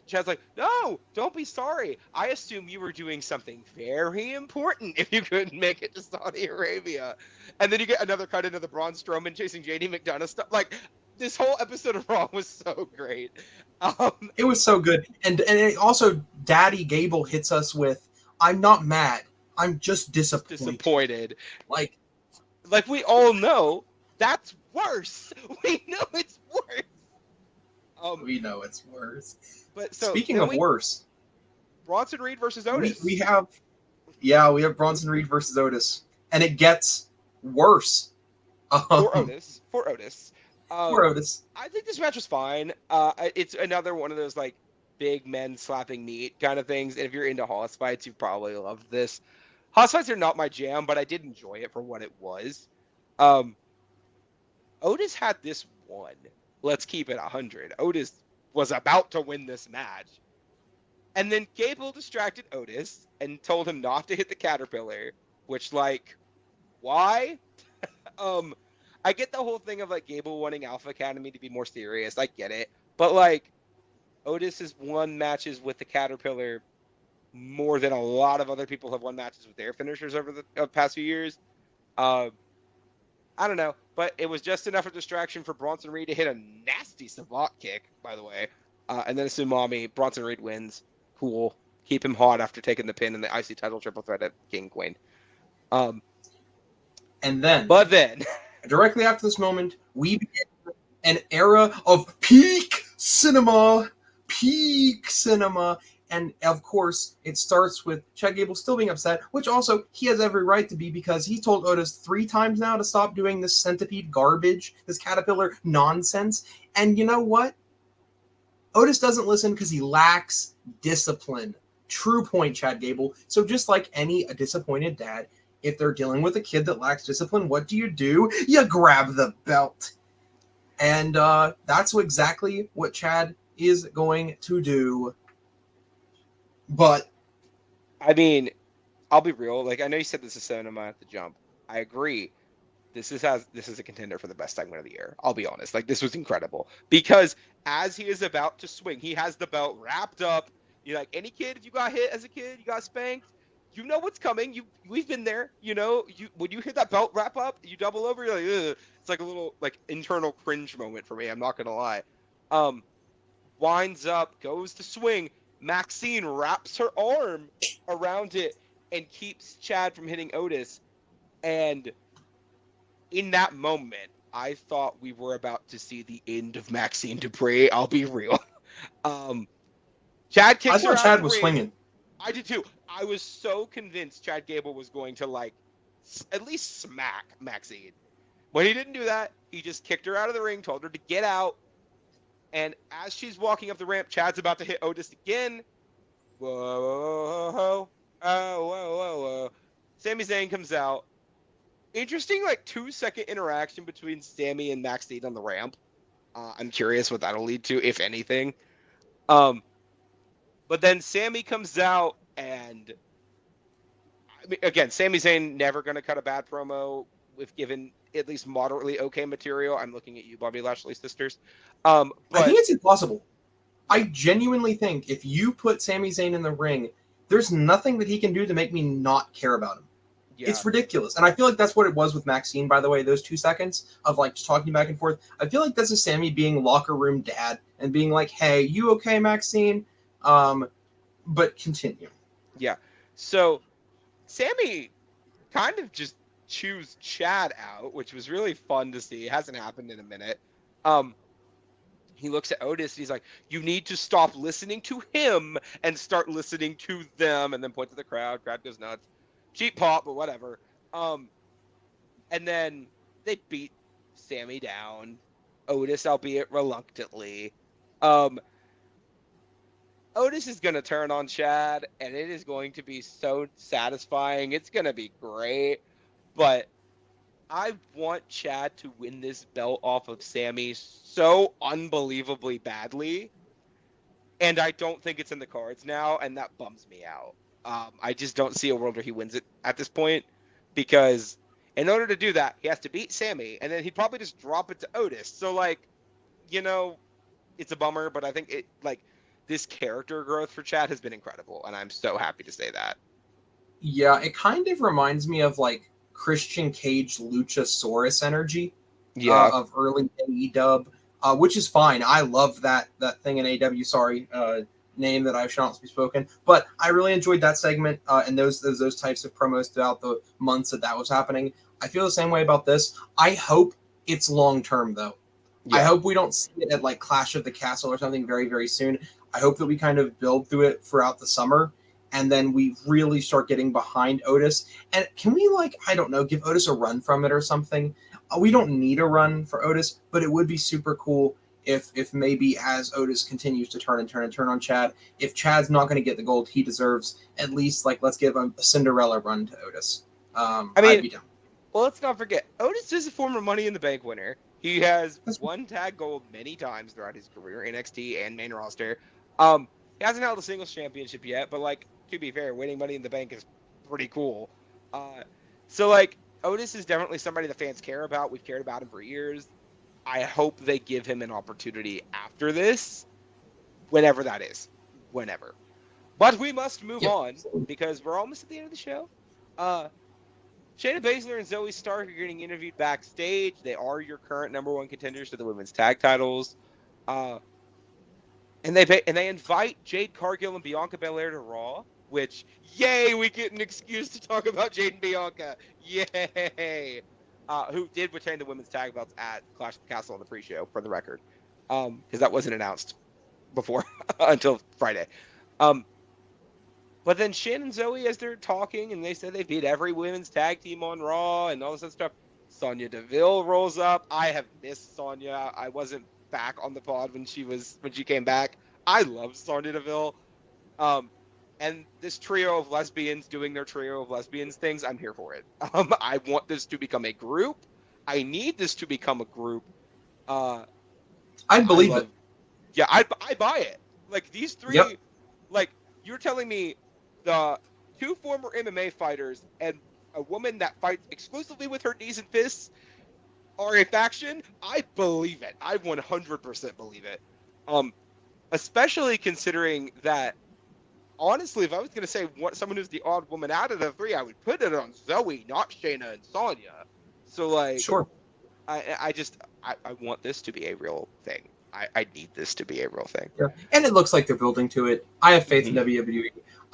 Speaker 1: Chad's like, "No, don't be sorry. I assume you were doing something very important if you couldn't make it to Saudi Arabia." And then you get another cut into the Braun Strowman chasing JD McDonough stuff. Like this whole episode of Raw was so great. Um,
Speaker 2: it was so good, and it also Daddy Gable hits us with, "I'm not mad. I'm just disappointed."
Speaker 1: disappointed.
Speaker 2: Like
Speaker 1: Like we all know, that's worse. We know it's worse. Um,
Speaker 2: we know it's worse.
Speaker 1: but so
Speaker 2: Speaking
Speaker 1: then
Speaker 2: of
Speaker 1: we
Speaker 2: worse,
Speaker 1: Bronson Reed versus
Speaker 2: we
Speaker 1: Otis.
Speaker 2: have we have Bronson Reed versus Otis, and it gets worse.
Speaker 1: For
Speaker 2: Um,
Speaker 1: Otis. For Otis.
Speaker 2: for Otis.
Speaker 1: I think this match was fine. It's another one of those like big men slapping meat kind of things. And if you're into hoss fights, you probably loved this. Hoss fights are not my jam, but I did enjoy it for what it was. Um, Otis had this one. Let's keep it 100. Otis was about to win this match. And then Gable distracted Otis and told him not to hit the caterpillar, which like why? Um I get the whole thing of like Gable wanting Alpha Academy to be more serious. I get it. But like Otis has won matches with the caterpillar more than a lot of other people have won matches with their finishers over the past few years. Um I don't know, but it was just enough of a distraction for Bronson Reed to hit a nasty savant kick, by the way. And then a Sumami. Bronson Reed wins. Cool. Keep him hot after taking the pin in the IC title triple threat at King Queen. Um,
Speaker 2: And then,
Speaker 1: but then,
Speaker 2: directly after this moment, we begin an era of peak cinema. Peak cinema. And of course, it starts with Chad Gable still being upset, which also he has every right to be because he told Otis 3 times now to stop doing this centipede garbage, this caterpillar nonsense. And you know what? Otis doesn't listen because he lacks discipline. True point, Chad Gable. So just like any disappointed dad, if they're dealing with a kid that lacks discipline, what do? You grab the belt. And that's exactly what Chad is going to do. But
Speaker 1: I mean, I'll be real. Like I know you said this is cinema at the jump. I agree. This is a contender for the best segment of the year. I'll be honest. Like this was incredible because as he is about to swing, he has the belt wrapped up. You're like any kid, if you got hit as a kid, you got spanked. You know what's coming. We've been there. You know, you when you hear that belt wrap up, you double over. You're like, ugh. It's like a little like internal cringe moment for me. I'm not gonna lie. Um, winds up, goes to swing. Maxine wraps her arm around it and keeps Chad from hitting Otis. And in that moment, I thought we were about to see the end of Maxine Dupri. I'll be real. Um, Chad
Speaker 2: I
Speaker 1: kicks her
Speaker 2: thought
Speaker 1: out of
Speaker 2: Chad
Speaker 1: the
Speaker 2: was
Speaker 1: ring.
Speaker 2: swinging.
Speaker 1: I did too. I was so convinced Chad Gable was going to like at least smack Maxine. When he didn't do that, he just kicked her out of the ring, told her to get out. And as she's walking up the ramp, Chad's about to hit Otis again. Whoa, whoa, whoa, whoa, whoa. Sami Zayn comes out. Interesting, like 2-second interaction between Sami and Maxine on the ramp. I'm curious what that'll lead to, if anything. But then Sami comes out, and I mean, again, Sami Zayn never going to cut a bad promo if given at least moderately okay material. I'm looking at you, Bobby Lashley sisters.
Speaker 2: I
Speaker 1: But
Speaker 2: think it's impossible. I genuinely think if you put Sami Zayn in the ring, there's nothing that he can do to make me not care about him.
Speaker 1: yeah,
Speaker 2: It's ridiculous. And I feel like that's what it was with Maxine, by the way, those 2 seconds of like just talking back and forth. I feel like that's a Sammy being locker room dad and being like, hey, you okay, Maxine? But continue.
Speaker 1: yeah. So Sami kind of just chews Chad out, which was really fun to see. It hasn't happened in a minute. He looks at Otis and he's like, you need to stop listening to him and start listening to them, and then point to the crowd. Crowd goes nuts. Cheap pop, but whatever. And then they beat Sami down. Otis, albeit reluctantly. Otis is going to turn on Chad, and it is going to be so satisfying. It's going to be great. But I want Chad to win this belt off of Sami so unbelievably badly. And I don't think it's in the cards now, and that bums me out. I just don't see a world where he wins it at this point, because in order to do that, he has to beat Sami, and then he'd probably just drop it to Otis. So, like, it's a bummer, but I think this character growth for Chad has been incredible, and I'm so happy to say that.
Speaker 2: Yeah, it kind of reminds me of like Christian Cage Luchasaurus energy of early AEW, which is fine. I love that thing in AEW. Sorry, name that I shall not be spoken, but I really enjoyed that segment and those types of promos throughout the months that was happening. I feel the same way about this. I hope it's long term though. Yeah. I hope we don't see it at like Clash of the Castle or something very, very soon. I hope that we kind of build through it throughout the summer, and then we really start getting behind Otis. And can we, like, I don't know, give Otis a run from it or something? We don't need a run for Otis, but it would be super cool if maybe as Otis continues to turn on Chad, if Chad's not going to get the gold he deserves, at least, like, let's give him a Cinderella run to Otis. I'd be down.
Speaker 1: Well, let's not forget, Otis is a former Money in the Bank winner. He has won tag gold many times throughout his career, NXT and main roster. He hasn't held a singles championship yet, but, like, to be fair, winning Money in the Bank is pretty cool. So, like, Otis is definitely somebody the fans care about. We've cared about him for years. I hope they give him an opportunity after this, whenever that is. Whenever. But we must move on, because we're almost at the end of the show. Shayna Baszler and Zoe Stark are getting interviewed backstage. They are your current number one contenders to the women's tag titles. And they invite Jade Cargill and Bianca Belair to Raw, which, yay, we get an excuse to talk about Jade and Bianca. Yay. Who did retain the women's tag belts at Clash of the Castle on the pre-show, for the record. Because that wasn't announced before until Friday. But then Shin and Zoe, as they're talking, and they said they beat every women's tag team on Raw and all this other stuff, Sonya Deville rolls up. I have missed Sonya. I wasn't back on the pod when she came back. I love Sonya Deville. And this trio of lesbians doing their trio of lesbians things, I'm here for it. I want this to become a group. I need this to become a group.
Speaker 2: I believe it.
Speaker 1: Yeah, I buy it. Like, these three, like, you're telling me the two former MMA fighters and a woman that fights exclusively with her knees and fists are a faction? I believe it. I 100% believe it. Especially considering that, honestly, if I was going to say someone who's the odd woman out of the three, I would put it on Zoe, not Shayna and Sonya. So, like,
Speaker 2: sure.
Speaker 1: I want this to be a real thing. I need this to be a real thing.
Speaker 2: Yeah. And it looks like they're building to it. I have faith in WWE.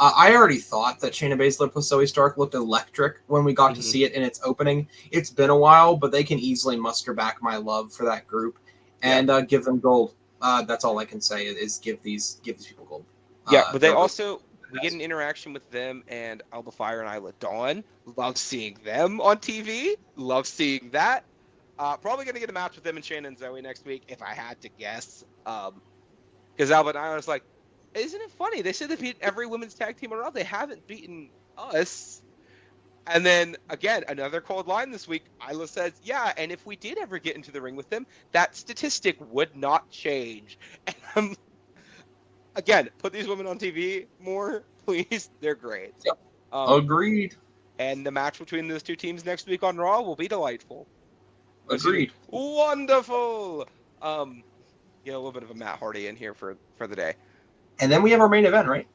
Speaker 2: I already thought that Shayna Baszler plus Zoe Stark looked electric when we got to see it in its opening. It's been a while, but they can easily muster back my love for that group and give them gold. That's all I can say is give these people gold.
Speaker 1: But they also, we get an interaction with them and Alba Fire and Isla Dawn. Love seeing them on TV. Love seeing that. Probably going to get a match with them and Shayna and Zoe next week, if I had to guess. Because Alba and I was like, isn't it funny? They said they beat every women's tag team around. They haven't beaten us. And then again, another cold line this week. Isla says, "Yeah, and if we did ever get into the ring with them, that statistic would not change." And again, put these women on TV more, please. They're great.
Speaker 2: Yep.
Speaker 1: Um,
Speaker 2: Agreed.
Speaker 1: and the match between those two teams next week on Raw will be delightful.
Speaker 2: Agreed.
Speaker 1: Wonderful. A little bit of a Matt Hardy in here for the day.
Speaker 2: And then we have our main event, right?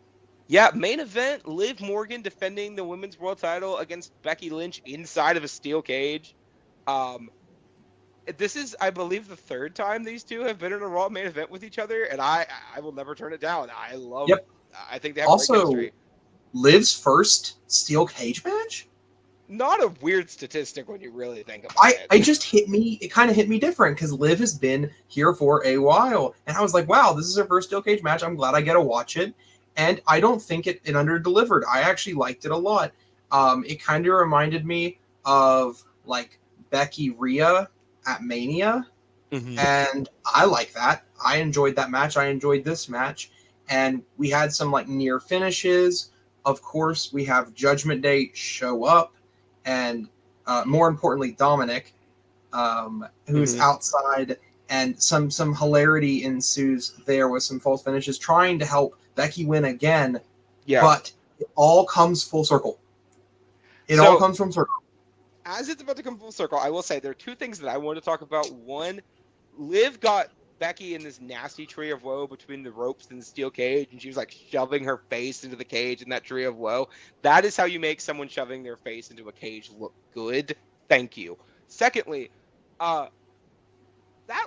Speaker 1: Yeah, main event, Liv Morgan defending the women's world title against Becky Lynch inside of a steel cage. This is, I believe, the third time these two have been in a Raw main event with each other, and I will never turn it down. I love
Speaker 2: Yep.
Speaker 1: I think they have
Speaker 2: Also,
Speaker 1: great chemistry.
Speaker 2: Liv's first steel cage match?
Speaker 1: Not a weird statistic when you really think about it.
Speaker 2: It kind of hit me different because Liv has been here for a while. And I was like, wow, this is her first steel cage match. I'm glad I get to watch it. And I don't think it under-delivered. I actually liked it a lot. It kind of reminded me of like Becky Rhea at Mania.
Speaker 1: Mm-hmm.
Speaker 2: And I like that. I enjoyed that match. I enjoyed this match. And we had some like near finishes. Of course, we have Judgment Day show up. And more importantly, Dominic, who's outside, and some hilarity ensues there with some false finishes, trying to help Becky win again. Yeah. But it all comes full circle. It all comes from circle.
Speaker 1: As it's about to come full circle, I will say there are two things that I want to talk about. One, Liv got Becky in this nasty tree of woe between the ropes and the steel cage, and she was like shoving her face into the cage in that tree of woe. That is how you make someone shoving their face into a cage look good. Thank you. Secondly, that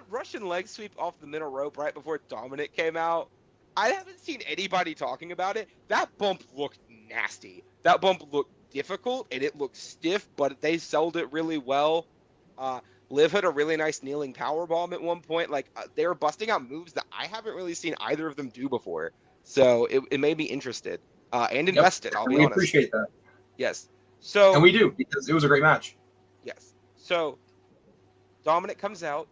Speaker 1: Russian leg sweep off the middle rope right before Dominic came out, I haven't seen anybody talking about it. That bump looked nasty. That bump looked difficult, and it looked stiff, but they sold it really well. Liv had a really nice kneeling powerbomb at one point. Like, they were busting out moves that I haven't really seen either of them do before. So it made me interested and invested, I'll be honest.
Speaker 2: We appreciate that.
Speaker 1: Yes. So,
Speaker 2: and we do, because it was a great match.
Speaker 1: Yes. So Dominic comes out.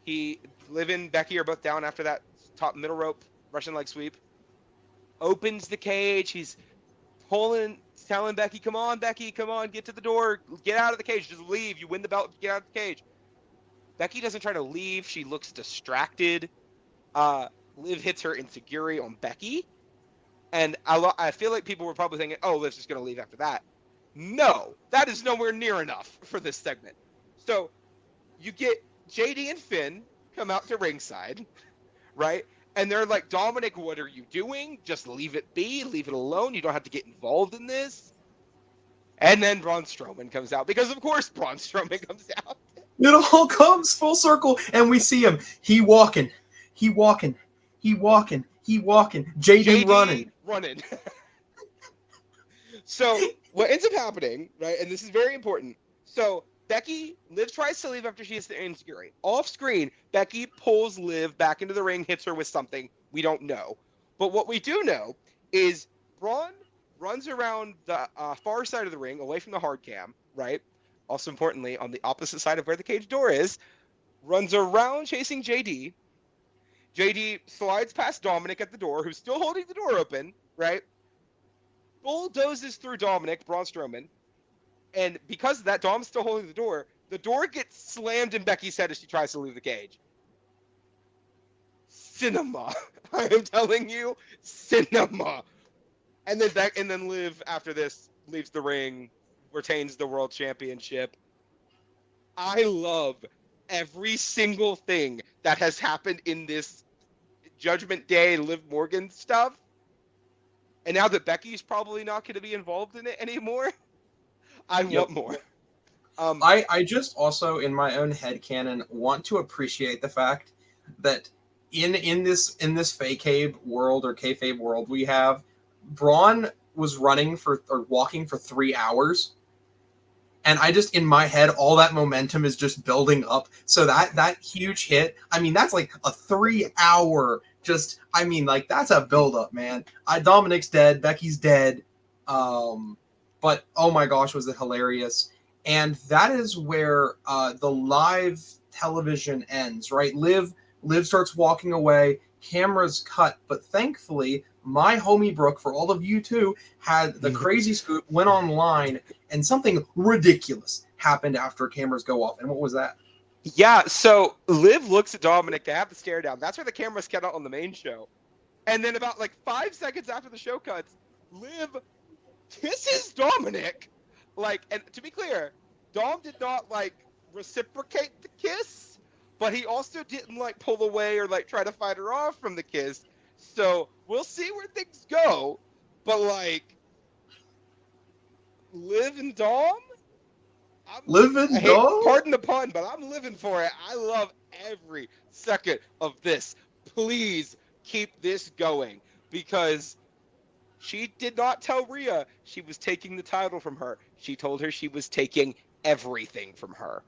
Speaker 1: Liv and Becky are both down after that top middle rope Russian leg sweep. Opens the cage. He's telling Becky, come on, Becky, come on, get to the door, get out of the cage, just leave, you win the belt, get out of the cage. Becky doesn't try to leave, she looks distracted. Liv hits her enziguri on Becky, and I feel like people were probably thinking, oh, Liv's just going to leave after that. No, that is nowhere near enough for this segment. So, you get JD and Finn come out to ringside, right? And they're like, Dominic, what are you doing? Just leave it be. Leave it alone. You don't have to get involved in this. And then Braun Strowman comes out. Because, of course, Braun Strowman comes out.
Speaker 2: It all comes full circle. And we see him. He walking. JD running.
Speaker 1: So, what ends up happening, right, and this is very important. So, Liv tries to leave after she hits the enziguri. Off screen, Becky pulls Liv back into the ring, hits her with something we don't know. But what we do know is Braun runs around the far side of the ring, away from the hard cam, right? Also importantly, on the opposite side of where the cage door is, runs around chasing JD. JD slides past Dominic at the door, who's still holding the door open, right? Bulldozes through Dominic, Braun Strowman. And because of that, Dom's still holding the door gets slammed in Becky's head as she tries to leave the cage. Cinema. I am telling you, cinema. And then Liv, after this, leaves the ring, retains the world championship. I love every single thing that has happened in this Judgment Day Liv Morgan stuff. And now that Becky's probably not going to be involved in it anymore, I want more.
Speaker 2: I just also, in my own headcanon, want to appreciate the fact that in this fake world or kayfabe world we have, Braun was walking for 3 hours. And I just, in my head, all that momentum is just building up. So that huge hit, I mean, that's like a 3 hour, that's a build up, man. Dominic's dead. Becky's dead. But oh my gosh, was it hilarious. And that is where the live television ends, right? Liv starts walking away, cameras cut, but thankfully my homie Brooke, for all of you too, had the crazy scoop, went online, and something ridiculous happened after cameras go off. And what was that?
Speaker 1: Yeah, so Liv looks at Dominic. They have the stare down. That's where the cameras cut out on the main show. And then about like 5 seconds after the show cuts, Liv kisses Dominic. Like, and to be clear, Dom did not like reciprocate the kiss, but he also didn't like pull away or like try to fight her off from the kiss. So we'll see where things go. But like, Liv and Dom,
Speaker 2: Living dog?
Speaker 1: pardon the pun, but I'm living for it. I love every second of this. Please keep this going, because she did not tell Rhea she was taking the title from her. She told her she was taking everything from her.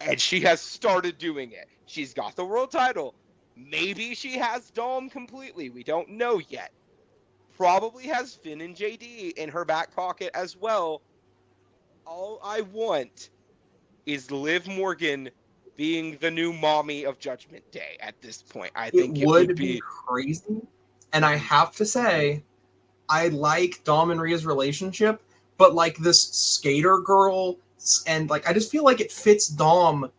Speaker 1: And she has started doing it. She's got the world title. Maybe she has Dom completely. We don't know yet. Probably has Finn and JD in her back pocket as well. All I want is Liv Morgan being the new mommy of Judgment Day at this point. I think it would be
Speaker 2: crazy. And I have to say, I like Dom and Rhea's relationship, but like this skater girl, and like I just feel like it fits Dom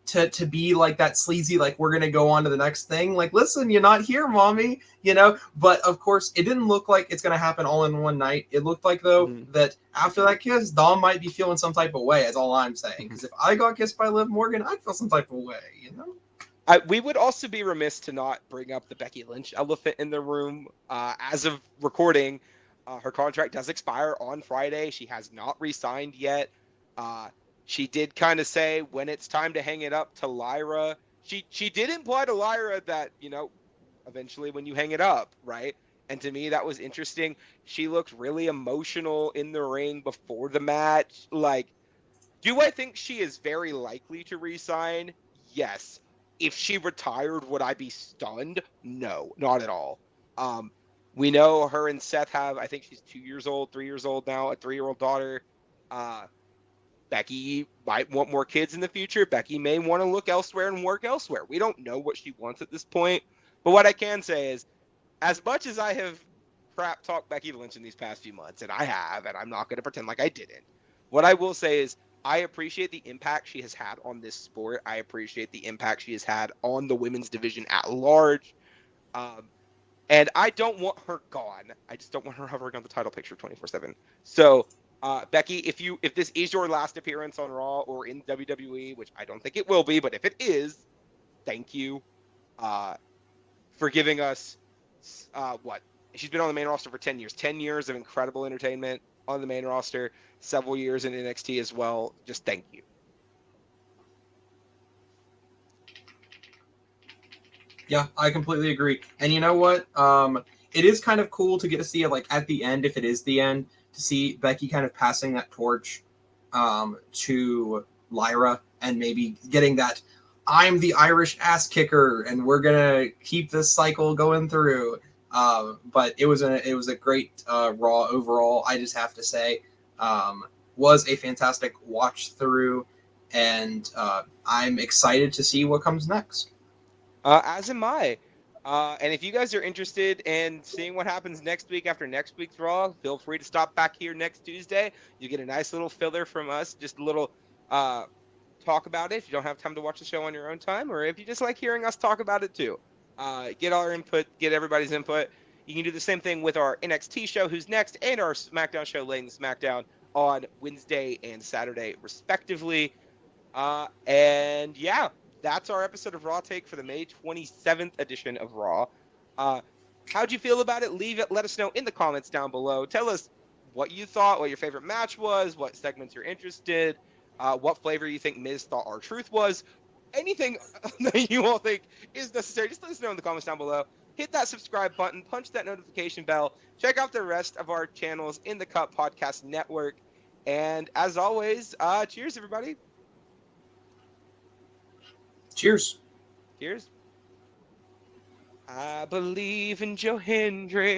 Speaker 2: to be like that sleazy, like we're gonna go on to the next thing. Like, listen, you're not here, mommy, you know. But of course, it didn't look like it's gonna happen all in one night. It looked like though that after that kiss, Dom might be feeling some type of way. That's all I'm saying. Because if I got kissed by Liv Morgan, I'd feel some type of way, you know.
Speaker 1: We would also be remiss to not bring up the Becky Lynch elephant in the room. As of recording, her contract does expire on Friday. She has not re-signed yet. She did kind of say when it's time to hang it up to Lyra. She did imply to Lyra that, you know, eventually when you hang it up, right? And to me, that was interesting. She looked really emotional in the ring before the match. Like, do I think she is very likely to re-sign? Yes. If she retired, would I be stunned? No, not at all. We know her and Seth have, I think she's 2 years old, 3 years old now, a 3-year-old daughter. Becky might want more kids in the future. Becky may want to look elsewhere and work elsewhere. We don't know what she wants at this point. But what I can say is, as much as I have crap talked Becky Lynch in these past few months, and I have, and I'm not going to pretend like I didn't, what I will say is I appreciate the impact she has had on this sport. I appreciate the impact she has had on the women's division at large. And I don't want her gone. I just don't want her hovering on the title picture 24/7. So, Becky, if this is your last appearance on Raw or in WWE, which I don't think it will be, but if it is, thank you for giving us what? She's been on the main roster for 10 years. 10 years of incredible entertainment on the main roster, several years in NXT as well. Just thank you.
Speaker 2: Yeah, I completely agree. And you know what? It is kind of cool to get to see it, like at the end, if it is the end, to see Becky kind of passing that torch to Lyra and maybe getting that I'm the Irish ass kicker and we're gonna keep this cycle going through. But it was a great Raw overall. I just have to say, was a fantastic watch through, and I'm excited to see what comes next.
Speaker 1: As am I. And if you guys are interested in seeing what happens next week after next week's Raw, feel free to stop back here next Tuesday. You get a nice little filler from us, just a little talk about it if you don't have time to watch the show on your own time, or if you just like hearing us talk about it too. Get our input, get everybody's input. You can do the same thing with our NXT show, Who's Next, and our SmackDown show, Laying the SmackDown, on Wednesday and Saturday, respectively. And yeah, that's our episode of Raw Take for the May 27th edition of Raw. How'd you feel about it? Leave it. Let us know in the comments down below. Tell us what you thought, what your favorite match was, what segments you're interested, what flavor you think Miz thought R-Truth was. Anything that you all think is necessary, just let us know in the comments down below. Hit that subscribe button, punch that notification bell, check out the rest of our channels in the CUP Podcast Network. And as always, cheers, everybody.
Speaker 2: Cheers.
Speaker 1: Cheers. I believe in Joe Hendry.